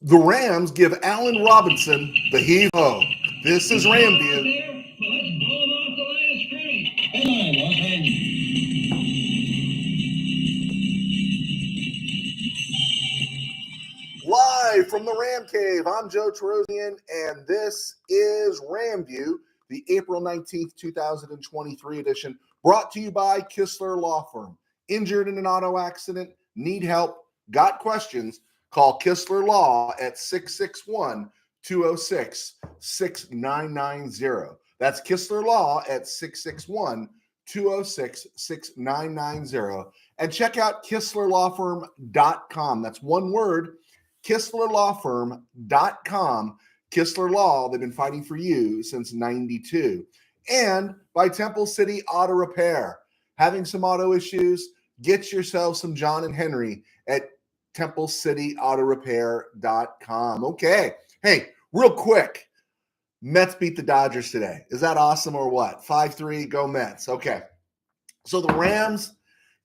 The Rams give Allen Robinson the heave-ho. This is RamView. Live from the Ram Cave, I'm Joe Terosian, and this is RamView, the April 19th, 2023 edition, brought to you by Kistler Law Firm. Injured in an auto accident? Need help? Got questions? Call Kistler Law at 661-206-6990. That's Kistler Law at 661-206-6990. And check out KistlerLawFirm.com. That's one word, KistlerLawFirm.com. Kistler Law, they've been fighting for you since 92. And by Temple City Auto Repair. Having some auto issues? Get yourself some John and Henry at TempleCityAutoRepair.com. Okay. Hey, real quick. Mets beat the Dodgers today. Is that awesome or what? 5-3, go Mets. Okay. So the Rams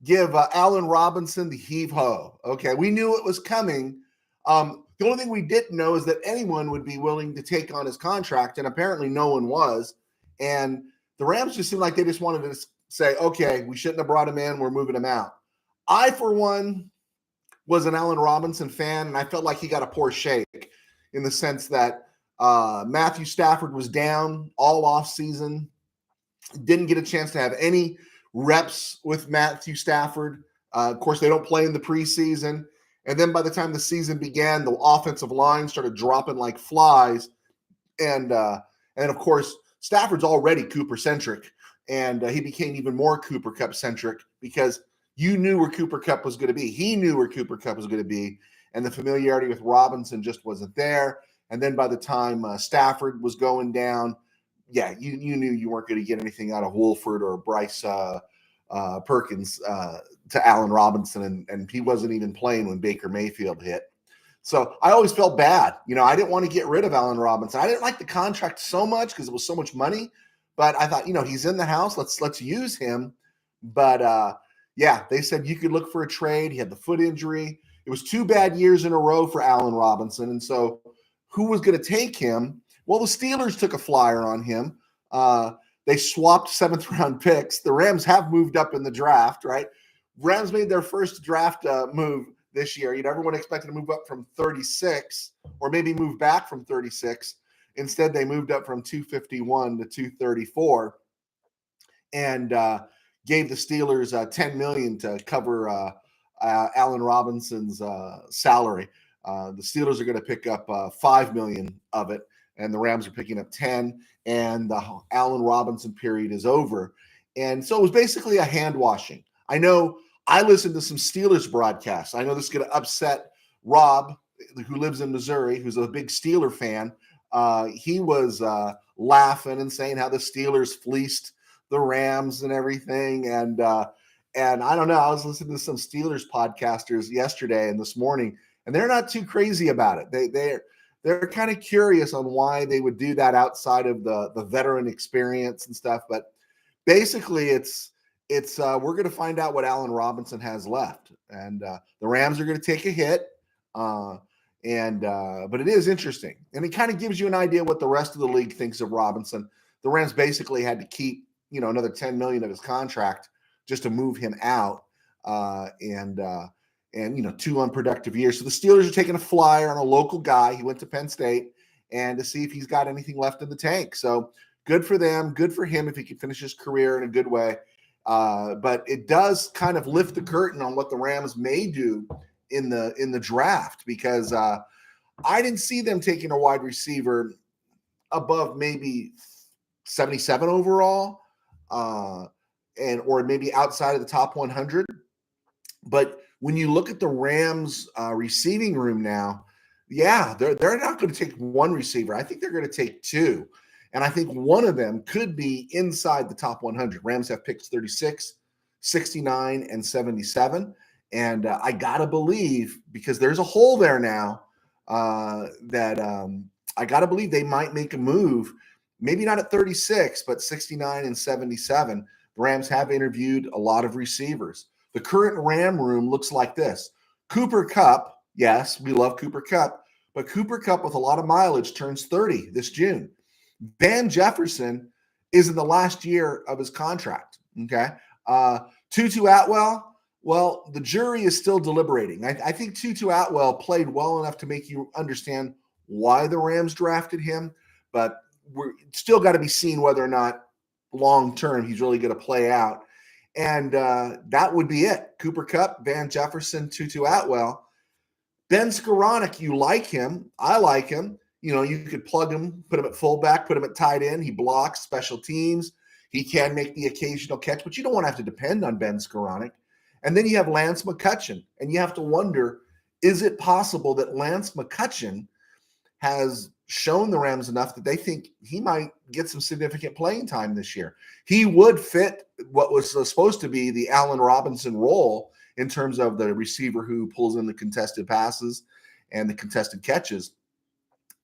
give Allen Robinson the heave-ho. Okay. We knew it was coming. The only thing we didn't know is that anyone would be willing to take on his contract, and apparently no one was. And the Rams just seemed like they just wanted to say, okay, we shouldn't have brought him in. We're moving him out. I, for one, was an Allen Robinson fan, and I felt like he got a poor shake in the sense that Matthew Stafford was down all offseason, didn't get a chance to have any reps with Matthew Stafford. Of course, they don't play in the preseason. And then by the time the season began, the offensive line started dropping like flies. And of course, Stafford's already Cooper-centric, and he became even more Cooper Kupp-centric because you knew where Cooper Kupp was going to be. He knew where Cooper Kupp was going to be, and the familiarity with Robinson just wasn't there. And then by the time Stafford was going down, yeah, you knew you weren't going to get anything out of Wolford or Bryce Perkins to Allen Robinson, and he wasn't even playing when Baker Mayfield hit. So I always felt bad. I didn't want to get rid of Allen Robinson. I didn't like the contract so much because it was so much money, but I thought, he's in the house. Let's use him. But yeah, they said you could look for a trade. He had the foot injury. It was 2 bad years in a row for Allen Robinson. And so who was going to take him? Well, the Steelers took a flyer on him. They swapped 7th-round picks. The Rams have moved up in the draft, right? Rams made their first draft move this year. Everyone expected to move up from 36 or maybe move back from 36. Instead, they moved up from 251 to 234 and gave the Steelers $10 million to cover Allen Robinson's salary. The Steelers are going to pick up $5 million of it, and the Rams are picking up 10, and the Allen Robinson period is over. And so it was basically a hand washing. I know I listened to some Steelers broadcasts. I know this is going to upset Rob, who lives in Missouri, who's a big Steeler fan. He was laughing and saying how the Steelers fleeced the Rams and everything. And I don't know, I was listening to some Steelers podcasters yesterday and this morning, and they're not too crazy about it. They're kind of curious on why they would do that outside of the veteran experience and stuff. But basically it's we're going to find out what Allen Robinson has left. And the Rams are going to take a hit. But it is interesting. And it kind of gives you an idea what the rest of the league thinks of Robinson. The Rams basically had to keep, another $10 million of his contract just to move him out. And 2 unproductive years. So the Steelers are taking a flyer on a local guy. He went to Penn State, and to see if he's got anything left in the tank. So good for them. Good for him if he can finish his career in a good way. But it does kind of lift the curtain on what the Rams may do in the draft, because I didn't see them taking a wide receiver above maybe 77 overall, or maybe outside of the top 100. But when you look at the Rams receiving room now, yeah, they're not going to take one receiver. I think they're going to take 2. And I think one of them could be inside the top 100. Rams have picks 36, 69, and 77. And I got to believe, because there's a hole there now, that I got to believe they might make a move, maybe not at 36, but 69 and 77. The Rams have interviewed a lot of receivers. The current Ram room looks like this. Cooper Kupp, yes, we love Cooper Kupp, but Cooper Kupp with a lot of mileage turns 30 this June. Van Jefferson is in the last year of his contract. Okay. Tutu Atwell, well, the jury is still deliberating. I think Tutu Atwell played well enough to make you understand why the Rams drafted him, but we're still got to be seen whether or not long-term he's really going to play out. And that would be it. Cooper Kupp, Van Jefferson, Tutu Atwell. Ben Skoranek, you like him. I like him. You know, you could plug him, put him at fullback, put him at tight end. He blocks special teams. He can make the occasional catch, but you don't want to have to depend on Ben Skoranek. And then you have Lance McCutcheon, and you have to wonder, is it possible that Lance McCutcheon has shown the Rams enough that they think he might get some significant playing time this year? He would fit what was supposed to be the Allen Robinson role in terms of the receiver who pulls in the contested passes and the contested catches.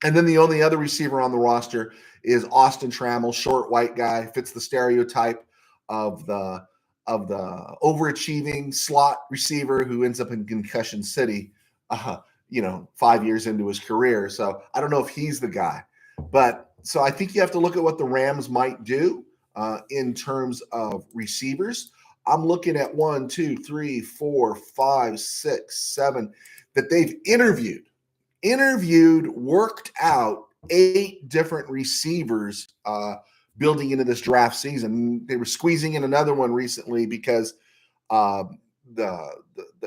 And then the only other receiver on the roster is Austin Trammell, short white guy, fits the stereotype of the overachieving slot receiver who ends up in concussion city, 5 years into his career. So I don't know if he's the guy, but so I think you have to look at what the Rams might do in terms of receivers. I'm looking at 1, 2, 3, 4, 5, 6, 7 that they've interviewed, worked out 8 different receivers building into this draft season. They were squeezing in another one recently because the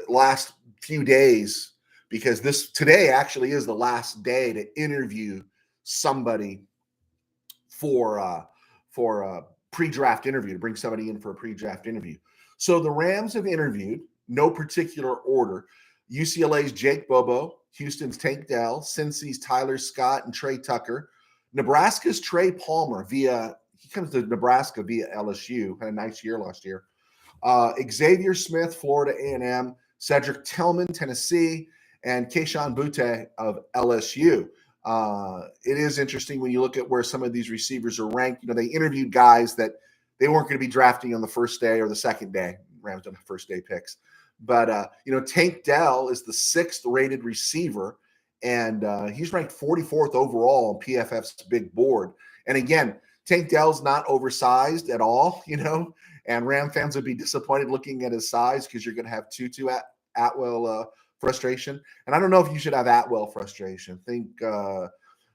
last few days, because today actually is the last day to interview somebody for a pre-draft interview, to bring somebody in for a pre-draft interview. So the Rams have interviewed, no particular order, UCLA's Jake Bobo, Houston's Tank Dell, Cincy's Tyler Scott and Trey Tucker, Nebraska's Trey Palmer he comes to Nebraska via LSU, had a nice year last year. Xavier Smith, Florida A&M, Cedric Tillman, Tennessee, and Kayshon Boutte of LSU. It is interesting when you look at where some of these receivers are ranked. You know, they interviewed guys that they weren't going to be drafting on the first day or the second day. Rams don't have first day picks. But, Tank Dell is the 6th rated receiver, and he's ranked 44th overall on PFF's big board. And again, Tank Dell's not oversized at all, and Ram fans would be disappointed looking at his size because you're going to have Tutu Atwell frustration. And I don't know if you should have Atwell frustration. Think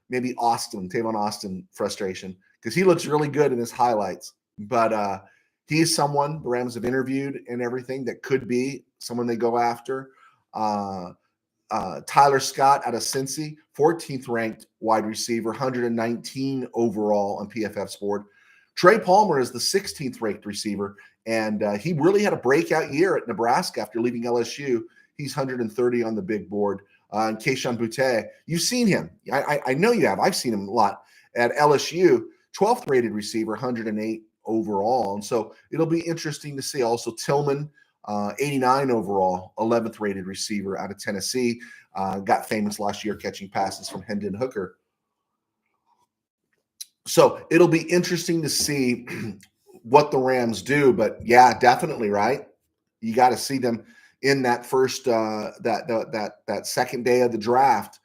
maybe Tavon Austin frustration, because he looks really good in his highlights. But he's someone the Rams have interviewed and everything that could be someone they go after. Tyler Scott out of Cincy, 14th ranked wide receiver, 119 overall on PFF's board. Trey Palmer is the 16th ranked receiver, and he really had a breakout year at Nebraska after leaving LSU. He's 130 on the big board. And Kayshon Boutte, you've seen him. I know you have. I've seen him a lot at LSU, 12th rated receiver, 108 overall. And so it'll be interesting to see. Also Tillman, 89 overall, 11th rated receiver out of Tennessee. Got famous last year catching passes from Hendon Hooker. So it'll be interesting to see what the Rams do. But yeah, definitely, right? You got to see them in that first that second day of the draft,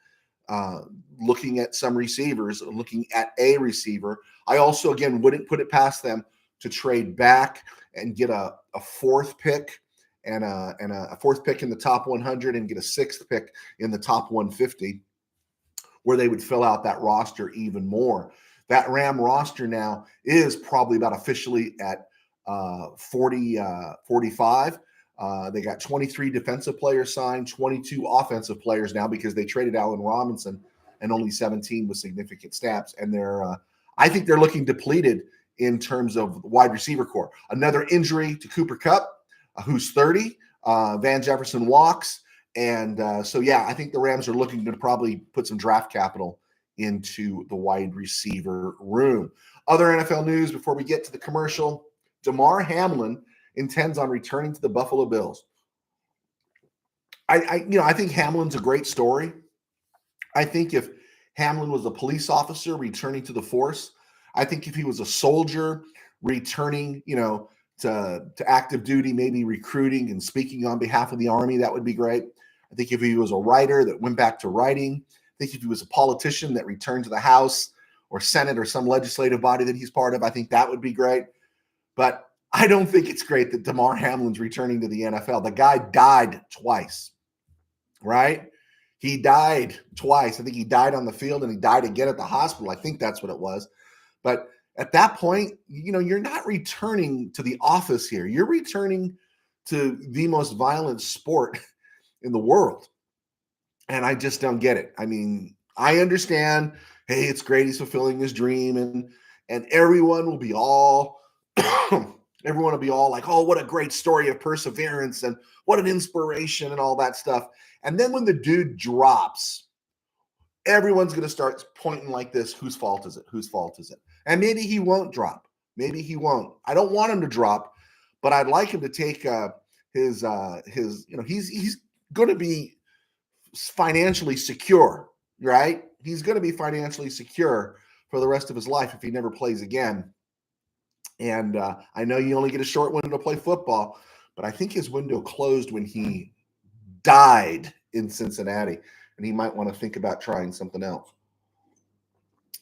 looking at some receivers, looking at a receiver. I also, again, wouldn't put it past them to trade back and get a 4th pick and a 4th pick in the top 100 and get a 6th pick in the top 150, where they would fill out that roster even more. That Ram roster now is probably about officially at 45. They got 23 defensive players signed, 22 offensive players now because they traded Allen Robinson, and only 17 with significant snaps. And I think they're looking depleted in terms of wide receiver core. Another injury to Cooper Kupp, who's 30. Van Jefferson walks. And I think the Rams are looking to probably put some draft capital into the wide receiver room. Other NFL news before we get to the commercial: Damar Hamlin intends on returning to the Buffalo Bills. I think Hamlin's a great story. I think if Hamlin was a police officer returning to the force, I think if he was a soldier returning, to active duty, maybe recruiting and speaking on behalf of the Army, that would be great. I think if he was a writer that went back to writing, think if he was a politician that returned to the House or Senate or some legislative body that he's part of, I think that would be great. But I don't think it's great that Damar Hamlin's returning to the NFL. The guy died twice, right? He died twice. I think he died on the field and he died again at the hospital. I think that's what it was. But at that point, you're not returning to the office here. You're returning to the most violent sport in the world. And I just don't get it. I mean, I understand, hey, it's great he's fulfilling his dream, and everyone will be all like, oh, what a great story of perseverance and what an inspiration and all that stuff. And then when the dude drops, everyone's going to start pointing like this. Whose fault is it? Whose fault is it? And maybe he won't drop. Maybe he won't. I don't want him to drop, but I'd like him to take his he's going to be financially secure, right? He's going to be financially secure for the rest of his life if he never plays again. And I know you only get a short window to play football, but I think his window closed when he died in Cincinnati, and he might want to think about trying something else.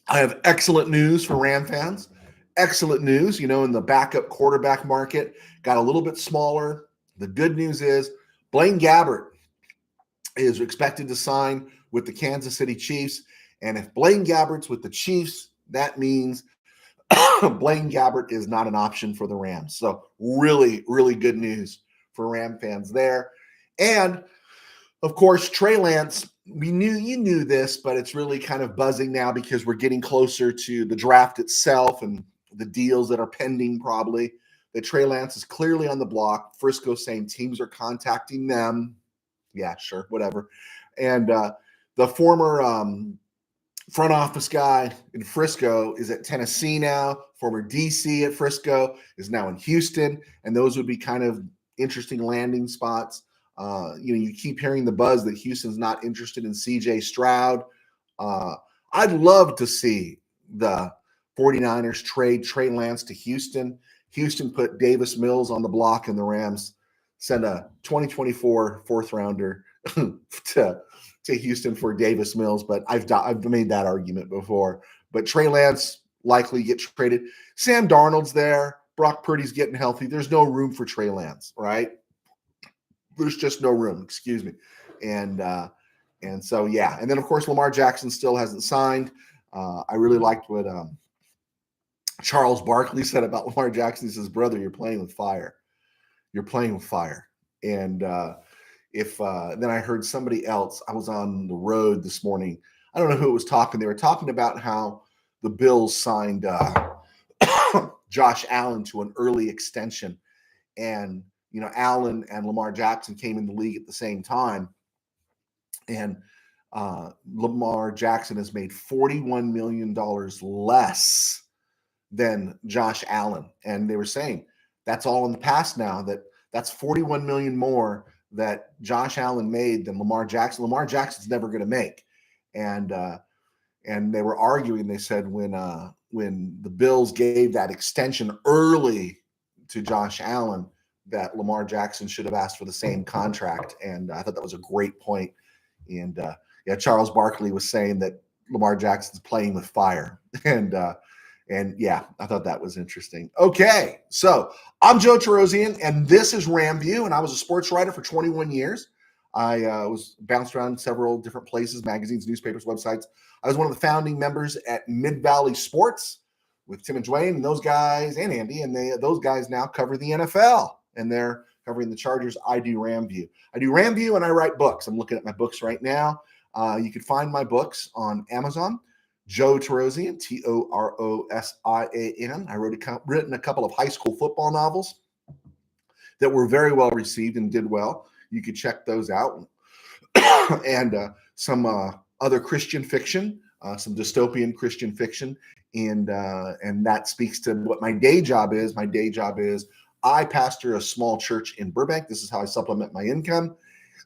I have excellent news for Ram fans. Excellent news, in the backup quarterback market got a little bit smaller. The good news is Blain Gabbert is expected to sign with the Kansas City Chiefs. And if Blain Gabbert's with the Chiefs, that means Blain Gabbert is not an option for the Rams. So really, really good news for Ram fans there. And of course, Trey Lance, you knew this, but it's really kind of buzzing now because we're getting closer to the draft itself and the deals that are pending probably. That Trey Lance is clearly on the block. Frisco saying teams are contacting them. Yeah, sure, whatever. And the former front office guy in Frisco is at Tennessee now. Former DC at Frisco is now in Houston, and those would be kind of interesting landing spots. You keep hearing the buzz that Houston's not interested in CJ Stroud. I'd love to see the 49ers trade Trey Lance to Houston. Houston put Davis Mills on the block, and the Rams send a 2024 fourth rounder to Houston for Davis Mills. But I've made that argument before. But Trey Lance likely get traded. Sam Darnold's there. Brock Purdy's getting healthy. There's no room for Trey Lance, right? There's just no room. Excuse me. And so yeah. And then of course Lamar Jackson still hasn't signed. I really liked what Charles Barkley said about Lamar Jackson. He says, "Brother, you're playing with fire. You're playing with fire." And then I heard somebody else. I was on the road this morning. I don't know who was talking. They were talking about how the Bills signed Josh Allen to an early extension, and Allen and Lamar Jackson came in the league at the same time, and Lamar Jackson has made $41 million less than Josh Allen, and they were saying that's all in the past now. That's $41 million more that Josh Allen made than Lamar Jackson. Lamar Jackson's never going to make, and they were arguing. They said when the Bills gave that extension early to Josh Allen, that Lamar Jackson should have asked for the same contract. And I thought that was a great point. And Charles Barkley was saying that Lamar Jackson's playing with fire. And yeah, I thought that was interesting. Okay, so I'm Joe Terosian, and this is RamView, and I was a sports writer for 21 years. I was bounced around several different places, magazines, newspapers, websites. I was one of the founding members at Mid-Valley Sports with Tim and Dwayne and those guys and Andy, and those guys now cover the NFL, and they're covering the Chargers. I do RamView. And I write books. I'm looking at my books right now. You can find my books on Amazon. Joe Terosian, Torosian. I written a couple of high school football novels that were very well received and did well. You could check those out. And some other Christian fiction, some dystopian Christian fiction. And that speaks to what my day job is. My day job is I pastor a small church in Burbank. This is how I supplement my income.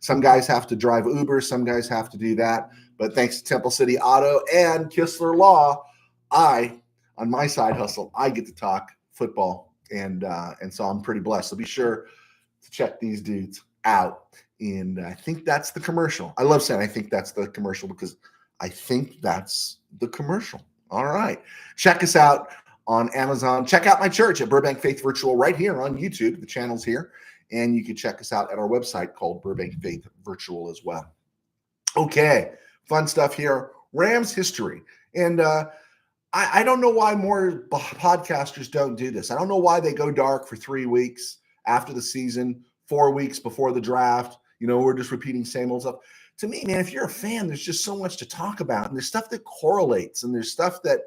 Some guys have to drive Uber. Some guys have to do that. But thanks to Temple City Auto and Kistler Law, on my side hustle, I get to talk football. And so I'm pretty blessed. So be sure to check these dudes out. And I think that's the commercial. I love saying I think that's the commercial because I think that's the commercial. All right. Check us out on Amazon. Check out my church at Burbank Faith Virtual right here on YouTube. The channel's here. And you can check us out at our website called Burbank Faith Virtual as well. Okay. Fun stuff here. Rams history. And I don't know why more podcasters don't do this. I don't know why they go dark for 3 weeks after the season, 4 weeks before the draft. We're just repeating same old stuff. To me, man, if you're a fan, there's just so much to talk about. And there's stuff that correlates and there's stuff that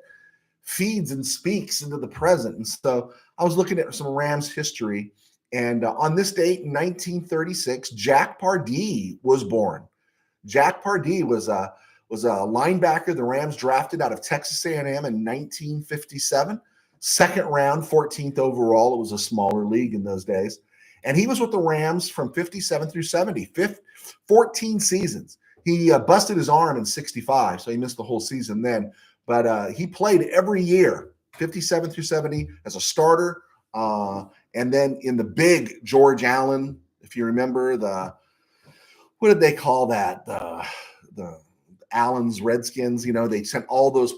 feeds and speaks into the present. And so I was looking at some Rams history. And on this date in 1936, Jack Pardee was born. Jack Pardee was a linebacker the Rams drafted out of Texas A&M in 1957. Second round, 14th overall. It was a smaller league in those days. And he was with the Rams from 57 through 70, 14 seasons. He busted his arm in 65, so he missed the whole season then. But he played every year, 57 through 70, as a starter. And then in the big George Allen, if you remember, what did they call that? The Allen's Redskins, they sent all those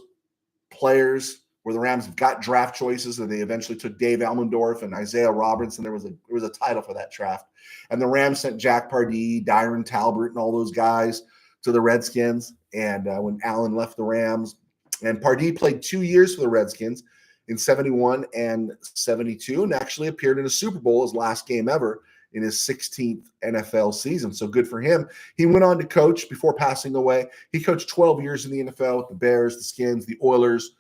players where the Rams got draft choices, and they eventually took Dave Elmendorf and Isaiah Robertson. There was a title for that draft. And the Rams sent Jack Pardee, Dyron Talbert, and all those guys to the Redskins. And when Allen left the Rams, and Pardee played 2 years for the Redskins in 71 and 72, and actually appeared in a Super Bowl, his last game ever, in his 16th NFL season. So good for him. He went on to coach before passing away. He coached 12 years in the NFL with the Bears, the Skins, the Oilers,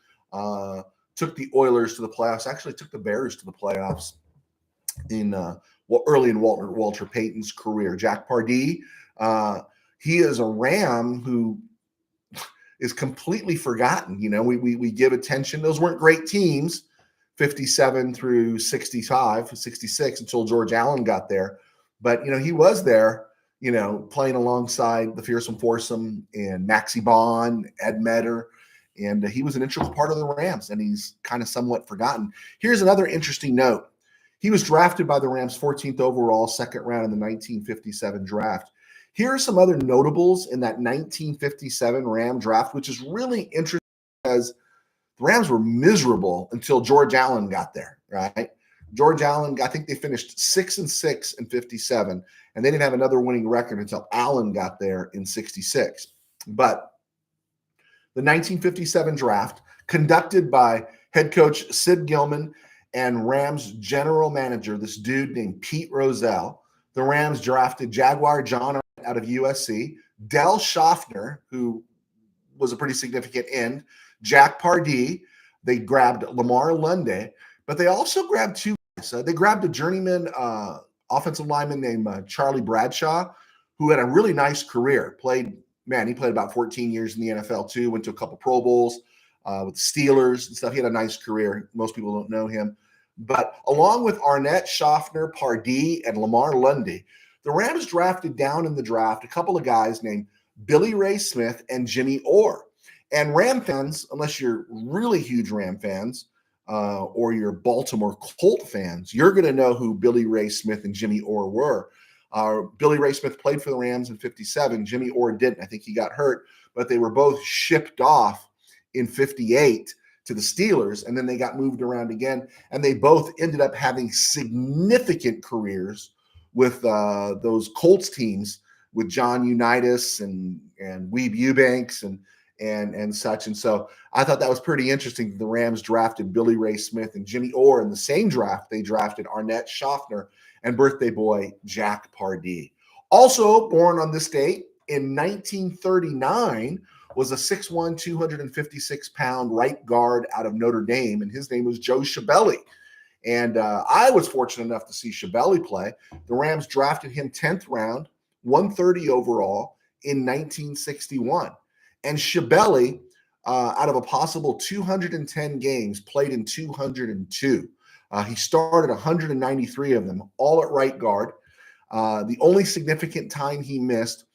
took the Oilers to the playoffs, actually took the Bears to the playoffs early in Walter Payton's career. Jack Pardee, he is a Ram who is completely forgotten. We give attention. Those weren't great teams, 57 through 65, 66, until George Allen got there. But, he was there, playing alongside the Fearsome Foursome and Maxie Bond, Ed Metter. And he was an integral part of the Rams, and he's kind of somewhat forgotten. Here's another interesting note. He was drafted by the Rams 14th overall, second round in the 1957 draft. Here are some other notables in that 1957 Ram draft, which is really interesting because the Rams were miserable until George Allen got there, right? George Allen, I think they finished 6-6 in 57, and they didn't have another winning record until Allen got there in 66. But the 1957 draft, conducted by head coach Sid Gilman and Rams general manager, this dude named Pete Rozelle. The Rams drafted Jaguar John out of USC, Del Schaffner, who was a pretty significant end, Jack Pardee. They grabbed Lamar Lunde, but they also grabbed two guys. They grabbed a journeyman offensive lineman named Charlie Bradshaw, who had a really nice career. He played about 14 years in the NFL too, went to a couple Pro Bowls with the Steelers and stuff. He had a nice career. Most people don't know him. But along with Arnett, Schaffner, Pardee, and Lamar Lundy, the Rams drafted down in the draft a couple of guys named Billy Ray Smith and Jimmy Orr. And Ram fans, unless you're really huge Ram fans or you're Baltimore Colt fans, you're going to know who Billy Ray Smith and Jimmy Orr were. Billy Ray Smith played for the Rams in 57. Jimmy Orr didn't. I think he got hurt, but they were both shipped off in 58 to the Steelers, and then they got moved around again, and they both ended up having significant careers with those Colts teams with John Unitas and Weeb Eubanks and such. And so I thought that was pretty interesting. The Rams drafted Billy Ray Smith and Jimmy Orr. In the same draft, they drafted Arnett, Schaffner, and birthday boy Jack Pardee. Also born on this date in 1939 was a 6'1", 256-pound right guard out of Notre Dame, and his name was Joe Scibelli. And I was fortunate enough to see Scibelli play. The Rams drafted him 10th round, 130 overall in 1961. And Scibelli, out of a possible 210 games, played in 202. He started 193 of them, all at right guard. The only significant time he missed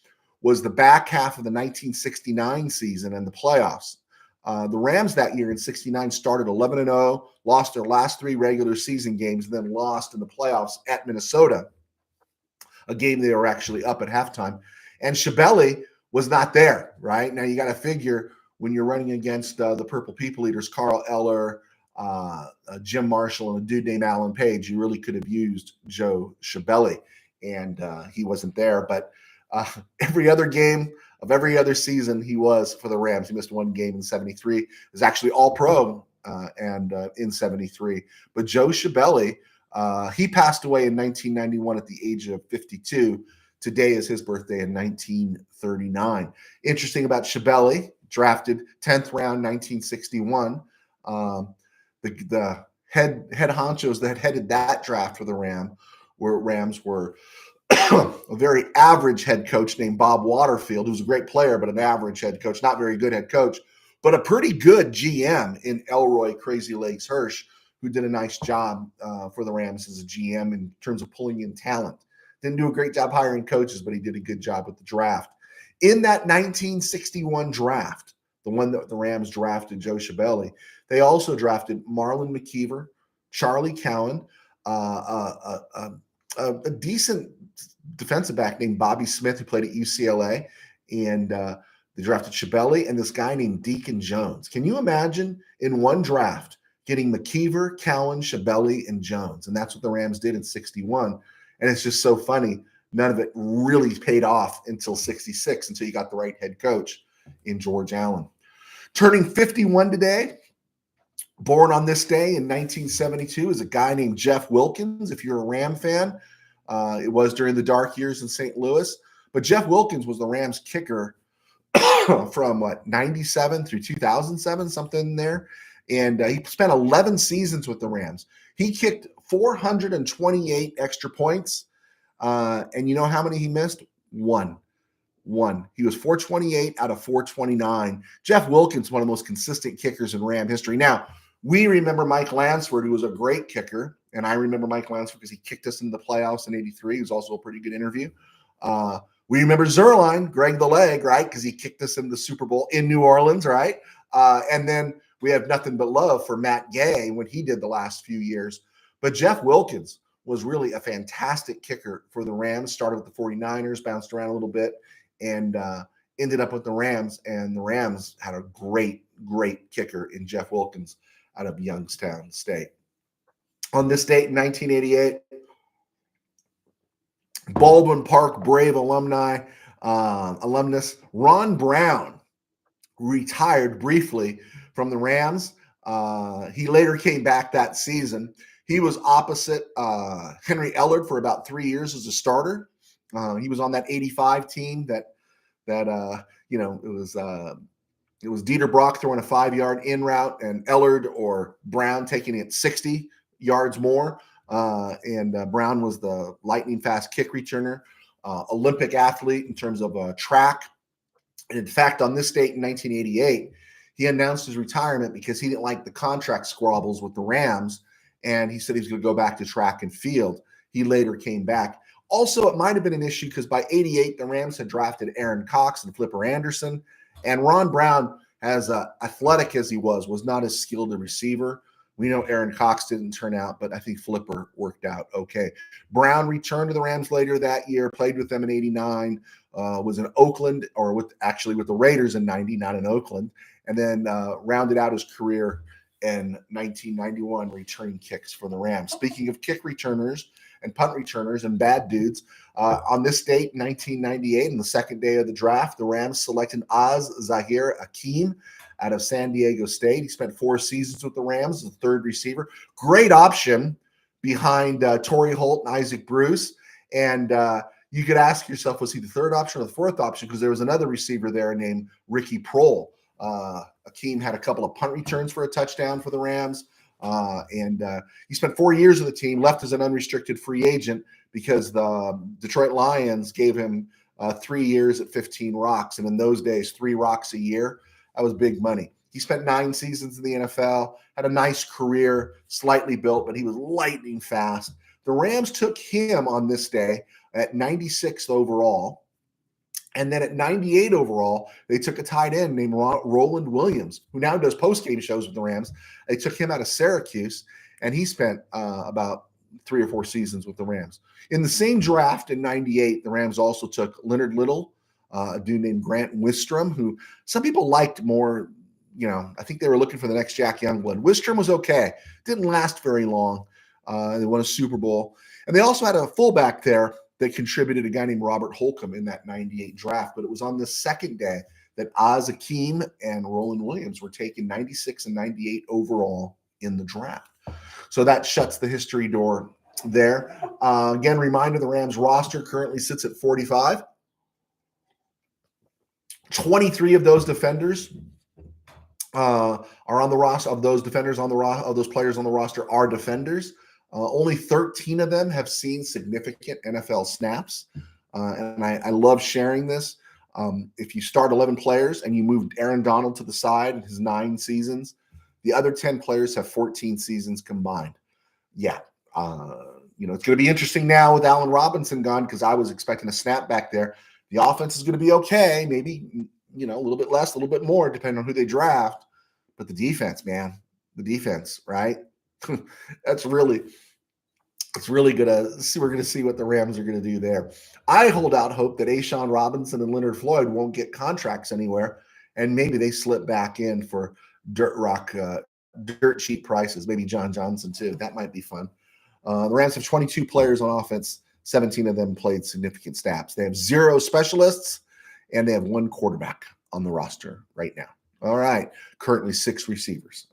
was the back half of the 1969 season and the playoffs. The Rams that year in 69 started 11-0, lost their last 3 regular season games, and then lost in the playoffs at Minnesota, a game they were actually up at halftime. And Scibelli was not there, right? Now you got to figure when you're running against the Purple People Eaters, Carl Eller, Jim Marshall, and a dude named Alan Page, you really could have used Joe Scibelli, and he wasn't there. But every other game of every other season he was for the Rams. He missed one game in 73. He was actually all-pro and in 73. But Joe Scibelli, he passed away in 1991 at the age of 52. Today is his birthday in 1939. Interesting about Scibelli, drafted 10th round, 1961. The head honchos that headed that draft for the Rams were a very average head coach named Bob Waterfield, who's a great player, but an average head coach, not very good head coach, but a pretty good GM in Elroy Crazy Legs Hirsch, who did a nice job for the Rams as a GM in terms of pulling in talent. Didn't do a great job hiring coaches, but he did a good job with the draft. In that 1961 draft, the one that the Rams drafted Joe Scibelli, they also drafted Marlon McKeever, Charlie Cowan, a decent defensive back named Bobby Smith who played at UCLA, and they drafted Scibelli and this guy named Deacon Jones. Can you imagine in one draft getting McKeever, Cowan, Scibelli, and Jones? And that's what the Rams did in 61. And it's just so funny. None of it really paid off until 66, until you got the right head coach in George Allen. Turning 51 today, born on this day in 1972, is a guy named Jeff Wilkins. If you're a Ram fan, it was during the dark years in St. Louis. But Jeff Wilkins was the Rams kicker from 97 through 2007, something there. And he spent 11 seasons with the Rams. He kicked 428 extra points. And you know how many he missed? One. He was 428 out of 429. Jeff Wilkins, one of the most consistent kickers in Ram history. Now, we remember Mike Lansford, who was a great kicker. And I remember Mike Lansford because he kicked us into the playoffs in 83. He was also a pretty good interview. We remember Zerline, Greg the Leg, right? Because he kicked us in the Super Bowl in New Orleans, right? And then we have nothing but love for Matt Gay when he did the last few years. But Jeff Wilkins was really a fantastic kicker for the Rams. Started with the 49ers, bounced around a little bit, and ended up with the Rams. And the Rams had a great kicker in Jeff Wilkins out of Youngstown State. On this date in 1988, Baldwin Park Brave alumnus Ron Brown retired briefly from the Rams. He later came back that season. He was opposite Henry Ellard for about 3 years as a starter. He was on that 85 team that it was Dieter Brock throwing a 5-yard in route and Ellard or Brown taking it 60 yards more. And Brown was the lightning fast kick returner, Olympic athlete in terms of track. And in fact, on this date in 1988, he announced his retirement because he didn't like the contract squabbles with the Rams. And he said he was going to go back to track and field. He later came back. Also, it might have been an issue because by 88, the Rams had drafted Aaron Cox and Flipper Anderson. And Ron Brown, as athletic as he was not as skilled a receiver. We know Aaron Cox didn't turn out, but I think Flipper worked out okay. Brown returned to the Rams later that year, played with them in 89, was in Oakland, or with the Raiders in 90, not in Oakland, and then rounded out his career in 1991 returning kicks for the Rams. Speaking of kick returners and punt returners and bad dudes, on this date, 1998, on the second day of the draft, the Rams selected Az-Zahir Akeem out of San Diego State. He spent 4 seasons with the Rams as a third receiver. Great option behind Torrey Holt and Isaac Bruce. And you could ask yourself, was he the third option or the fourth option? Because there was another receiver there named Ricky Prohl. Akeem had a couple of punt returns for a touchdown for the Rams. And he spent 4 years with the team, left as an unrestricted free agent because the Detroit Lions gave him 3 years at 15 rocks. And in those days, 3 rocks a year, that was big money. He spent 9 seasons in the NFL, had a nice career, slightly built, but he was lightning fast. The Rams took him on this day at 96th overall. And then at 98 overall, they took a tight end named Roland Williams, who now does post-game shows with the Rams. They took him out of Syracuse, and he spent about 3 or 4 seasons with the Rams. In the same draft in 98, the Rams also took Leonard Little, a dude named Grant Wistrom, who some people liked more. I think they were looking for the next Jack Youngblood. Wistrom was okay. Didn't last very long. They won a Super Bowl. And they also had a fullback there that contributed, a guy named Robert Holcomb, in that 98 draft. But it was on the second day that Az-Zahir and Roland Williams were taken 96 and 98 overall in the draft. So that shuts the history door there. Again, reminder, the Rams roster currently sits at 45. 23 of those defenders are on the roster. Of those defenders on the roster, of those players on the roster are defenders. Only 13 of them have seen significant NFL snaps. And I love sharing this. If you start 11 players and you move Aaron Donald to the side in his 9 seasons, the other 10 players have 14 seasons combined. Yeah. It's going to be interesting now with Allen Robinson gone, because I was expecting a snap back there. The offense is going to be okay. Maybe, a little bit less, a little bit more, depending on who they draft. But the defense, man, right? It's really going to see. We're going to see what the Rams are going to do there. I hold out hope that Ashawn Robinson and Leonard Floyd won't get contracts anywhere, and maybe they slip back in for dirt cheap prices. Maybe John Johnson too. That might be fun. The Rams have 22 players on offense. 17 of them played significant snaps. They have 0 specialists, and they have 1 quarterback on the roster right now. All right. Currently 6 receivers.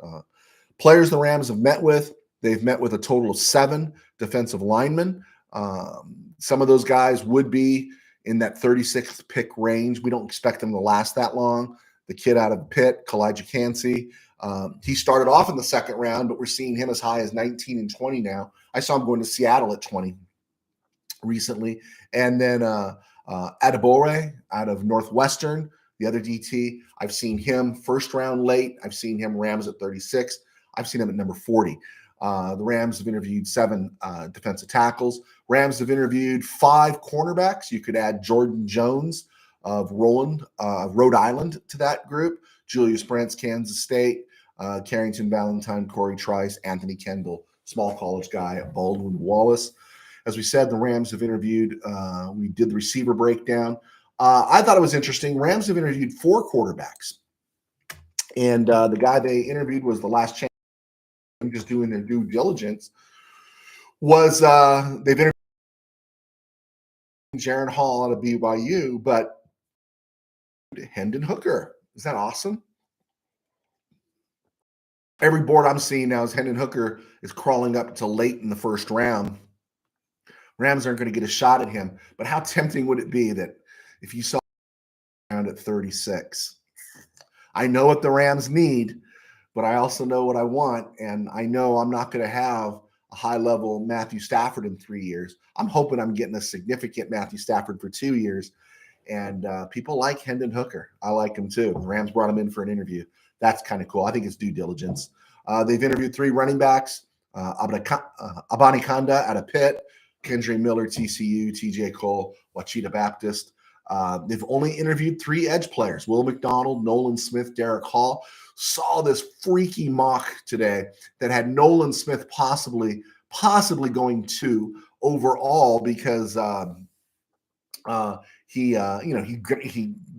Players the Rams have met with, they've met with a total of 7 defensive linemen. Some of those guys would be in that 36th pick range. We don't expect them to last that long. The kid out of Pitt, Kalijah Cansey, he started off in the second round, but we're seeing him as high as 19 and 20 now. I saw him going to Seattle at 20 recently. And then Adebore out of Northwestern, the other DT, I've seen him first round late. I've seen him Rams at 36. I've seen him at number 40. The Rams have interviewed 7 defensive tackles. Rams have interviewed 5 cornerbacks. You could add Jordan Jones of Rhode Island to that group. Julius Brents, Kansas State. Carrington Valentine, Corey Trice, Anthony Kendall, small college guy, Baldwin Wallace. As we said, the Rams have interviewed, we did the receiver breakdown. I thought it was interesting. Rams have interviewed 4 quarterbacks. And the guy they interviewed was the last chance, just doing their due diligence, was they've interviewed Jaron Hall out of BYU, but Hendon Hooker. Is that awesome? Every board I'm seeing now is Hendon Hooker is crawling up to late in the first round. Rams aren't going to get a shot at him, but how tempting would it be that if you saw around at 36? I know what the Rams need, but I also know what I want, and I know I'm not going to have a high-level Matthew Stafford in 3 years. I'm hoping I'm getting a significant Matthew Stafford for 2 years, and people like Hendon Hooker. I like him too. The Rams brought him in for an interview. That's kind of cool. I think it's due diligence. They've interviewed 3 running backs, Abani Kanda out of Pitt, Kendre Miller, TCU, TJ Cole, Wachita Baptist. They've only interviewed 3 edge players, Will McDonald, Nolan Smith, Derek Hall. Saw this freaky mock today that had Nolan Smith possibly going 2 overall because he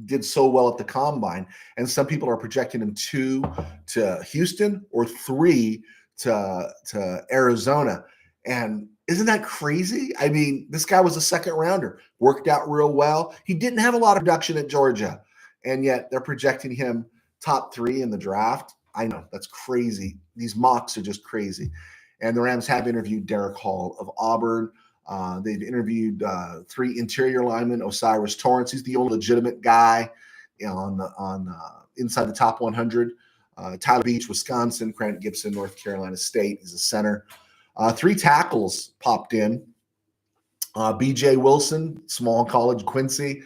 did so well at the combine, and some people are projecting him 2 to Houston or 3 to Arizona. And isn't that crazy? I mean, this guy was a second rounder, worked out real well. He didn't have a lot of production at Georgia, and yet they're projecting him top 3 in the draft. I know, that's crazy. These mocks are just crazy. And the Rams have interviewed Derek Hall of Auburn. They've interviewed 3 interior linemen, Osiris Torrance. He's the only legitimate guy on inside the top 100. Tyler Beach, Wisconsin. Grant Gibson, North Carolina State. He's a center. 3 tackles popped in. B.J. Wilson, small college, Quincy.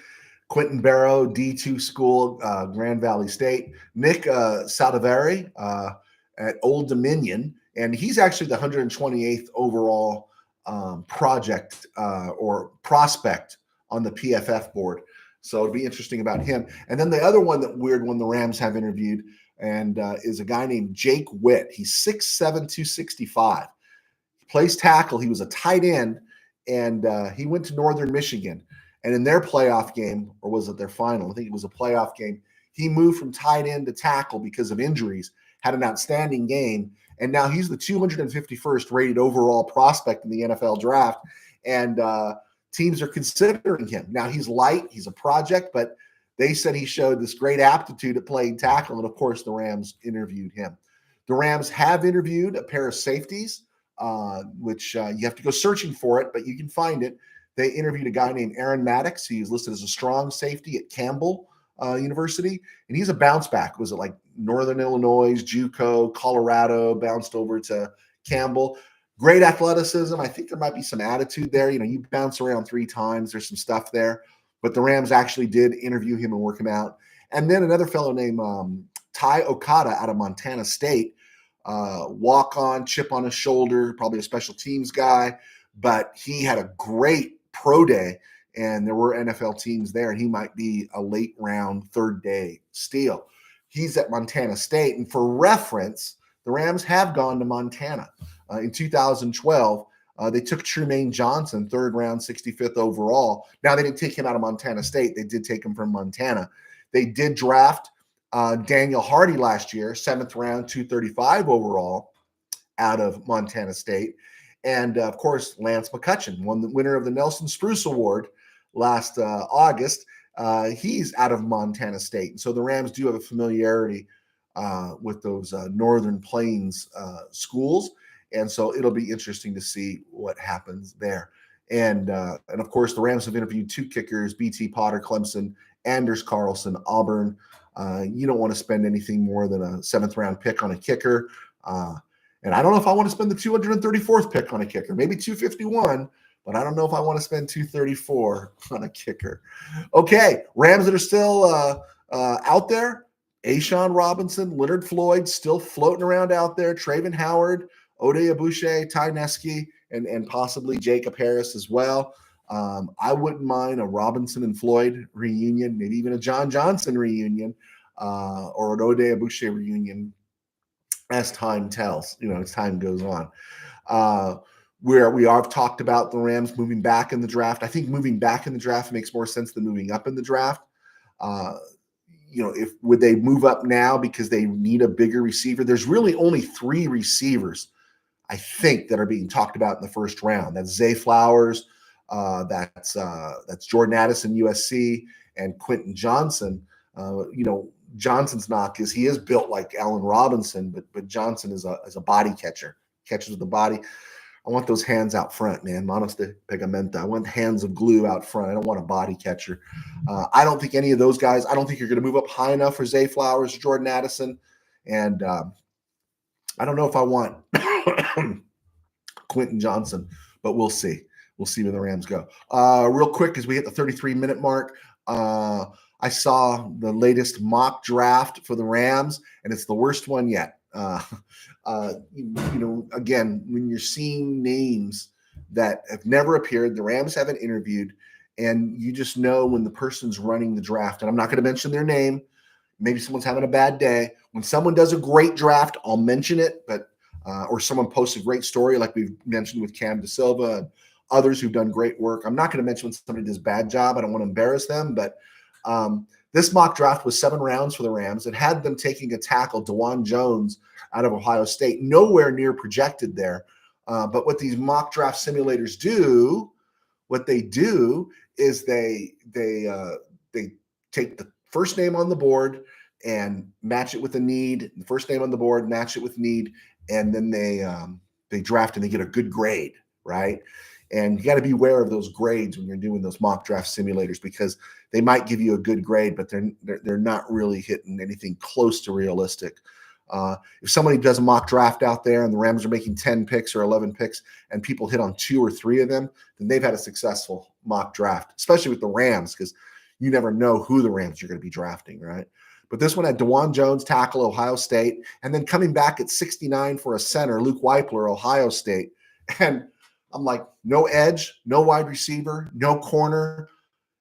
Quentin Barrow, D2 school, Grand Valley State. Nick Saldivari at Old Dominion. And he's actually the 128th overall project or prospect on the PFF board. So it'll be interesting about him. And then the other weird one the Rams have interviewed and is a guy named Jake Witt. He's 6'7", 265. He plays tackle. He was a tight end, and he went to Northern Michigan. And in their playoff game, or was it their final? I think it was a playoff game. He moved from tight end to tackle because of injuries, had an outstanding game, and now he's the 251st rated overall prospect in the NFL draft. And teams are considering him. Now, he's light, he's a project, but they said he showed this great aptitude at playing tackle, and of course, the Rams interviewed him. The Rams have interviewed a pair of safeties, which you have to go searching for it, but you can find it. They interviewed a guy named Aaron Maddox. He's listed as a strong safety at Campbell University, and he's a bounce back. Was it like Northern Illinois, JUCO, Colorado, bounced over to Campbell? Great athleticism. I think there might be some attitude there. You bounce around 3 times. There's some stuff there. But the Rams actually did interview him and work him out. And then another fellow named Ty Okada out of Montana State, walk-on, chip on his shoulder, probably a special teams guy. But he had a great pro day, and there were NFL teams there, and he might be a late-round, third-day steal. He's at Montana State. And for reference, the Rams have gone to Montana. In 2012, they took Trumaine Johnson, 3rd round, 65th overall. Now, they didn't take him out of Montana State. They did take him from Montana. They did draft Daniel Hardy last year, 7th round, 235 overall out of Montana State. And, of course, Lance McCutcheon, the winner of the Nelson Spruce Award last August. He's out of Montana State. And so the Rams do have a familiarity with those Northern Plains schools. And so it'll be interesting to see what happens there. And of course, the Rams have interviewed 2 kickers, B.T. Potter, Clemson, Anders Carlson, Auburn. You don't want to spend anything more than a 7th round pick on a kicker. And I don't know if I want to spend the 234th pick on a kicker, maybe 251, but I don't know if I want to spend 234 on a kicker. Okay, Rams that are still out there, A'Shawn Robinson, Leonard Floyd still floating around out there, Traven Howard, Ode Abouche, Ty Neske, and possibly Jacob Harris as well. I wouldn't mind a Robinson and Floyd reunion, maybe even a John Johnson reunion, or an Ode Abouche reunion as time tells, as time goes on. Where we have talked about the Rams moving back in the draft. I think moving back in the draft makes more sense than moving up in the draft. Would they move up now because they need a bigger receiver? There's really only 3 receivers, I think, that are being talked about in the first round. That's Zay Flowers, that's Jordan Addison, USC, and Quentin Johnson. Johnson's knock is he is built like Allen Robinson, but Johnson is a body catcher, catches with the body. I want those hands out front, man. Manos de pegamento. I want hands of glue out front. I don't want a body catcher. I don't think any of those guys, I don't think you're going to move up high enough for Zay Flowers or Jordan Addison. And I don't know if I want Quentin Johnson, but we'll see. We'll see where the Rams go. Real quick, as we hit the 33-minute mark, I saw the latest mock draft for the Rams, and it's the worst one yet. Again, when you're seeing names that have never appeared, the Rams haven't interviewed, and you just know when the person's running the draft, and I'm not going to mention their name. Maybe someone's having a bad day. When someone does a great draft, I'll mention it, but or someone posts a great story like we've mentioned with Cam DeSilva and others who've done great work. I'm not going to mention when somebody does a bad job. I don't want to embarrass them, but this mock draft was 7 rounds for the Rams. It had them taking a tackle, DeJuan Jones, out of Ohio State, nowhere near projected there. But what these mock draft simulators do, is they take the first name on the board and match it with a need. The first name on the board, match it with need, and then they draft and they get a good grade, right? And you got to be aware of those grades when you're doing those mock draft simulators, because they might give you a good grade, but they're not really hitting anything close to realistic. If somebody does a mock draft out there and the Rams are making 10 picks or 11 picks and people hit on 2 or 3 of them, then they've had a successful mock draft, especially with the Rams, because you never know who the Rams are going to be drafting, right? But this one had DeJuan Jones, tackle, Ohio State, and then coming back at 69 for a center, Luke Weipler, Ohio State. And I'm like, no edge, no wide receiver, no corner.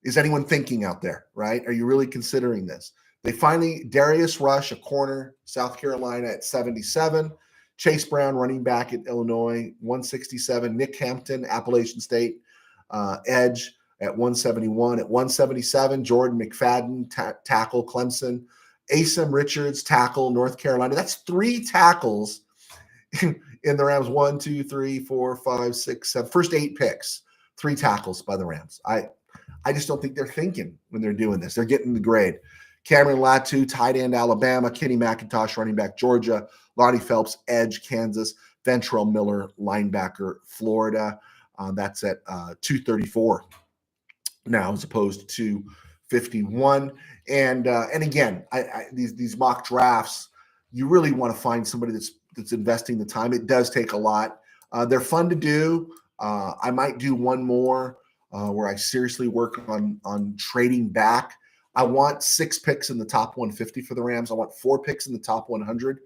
Is anyone thinking out there, right? Are you really considering this? They finally, Darius Rush, a corner, South Carolina at 77. Chase Brown, running back at Illinois, 167. Nick Hampton, Appalachian State, edge at 171. At 177, Jordan McFadden, tackle, Clemson. Asim Richards, tackle, North Carolina. That's 3 tackles in the Rams. 1, 2, 3, 4, 5, 6, 7. First 8 picks, 3 tackles by the Rams. I just don't think they're thinking when they're doing this. They're getting the grade. Cameron Latu, tight end, Alabama. Kenny McIntosh, running back, Georgia. Lonnie Phelps, edge, Kansas. Ventrell Miller, linebacker, Florida. That's at 234 now as opposed to 51. And again, these mock drafts, you really want to find somebody that's investing the time. It does take a lot. They're fun to do. I might do one more where I seriously work on trading back. I want 6 picks in the top 150 for the Rams. I want 4 picks in the top 100.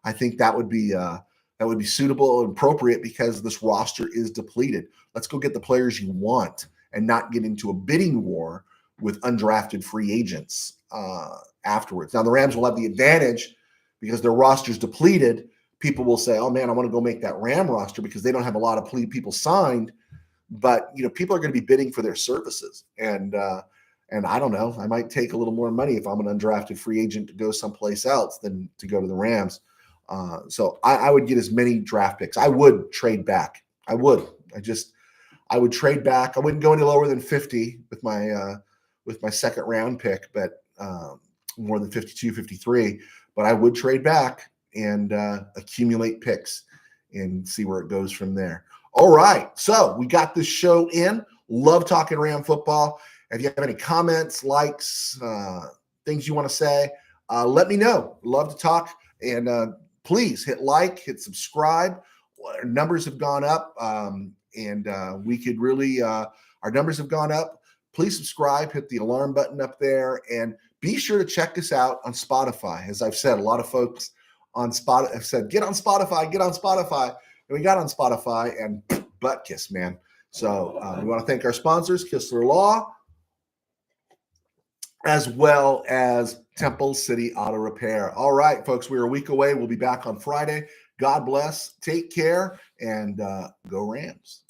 I think that would be suitable and appropriate because this roster is depleted. Let's go get the players you want and not get into a bidding war with undrafted free agents afterwards. Now, the Rams will have the advantage because their roster's depleted. People will say, oh, man, I want to go make that Ram roster because they don't have a lot of people signed. But, people are going to be bidding for their services. And I don't know. I might take a little more money if I'm an undrafted free agent to go someplace else than to go to the Rams. So I would get as many draft picks. I would trade back. I would trade back. I wouldn't go any lower than 50 with my second round pick, but more than 52, 53. But I would trade back and accumulate picks and see where it goes from there. All right. So we got this show in. Love talking Ram football. If you have any comments, likes, things you want to say, let me know. Love to talk. And please hit like, hit subscribe. Our numbers have gone up, and we could really, our numbers have gone up. Please subscribe, hit the alarm button up there, and be sure to check us out on Spotify. As I've said, a lot of folks on Spotify have said, get on Spotify. And we got on Spotify and butt kiss, man. So we want to thank our sponsors, Kistler Law, as well as Temple City Auto Repair. All right, folks, we're a week away. We'll be back on Friday. God bless. Take care and go Rams.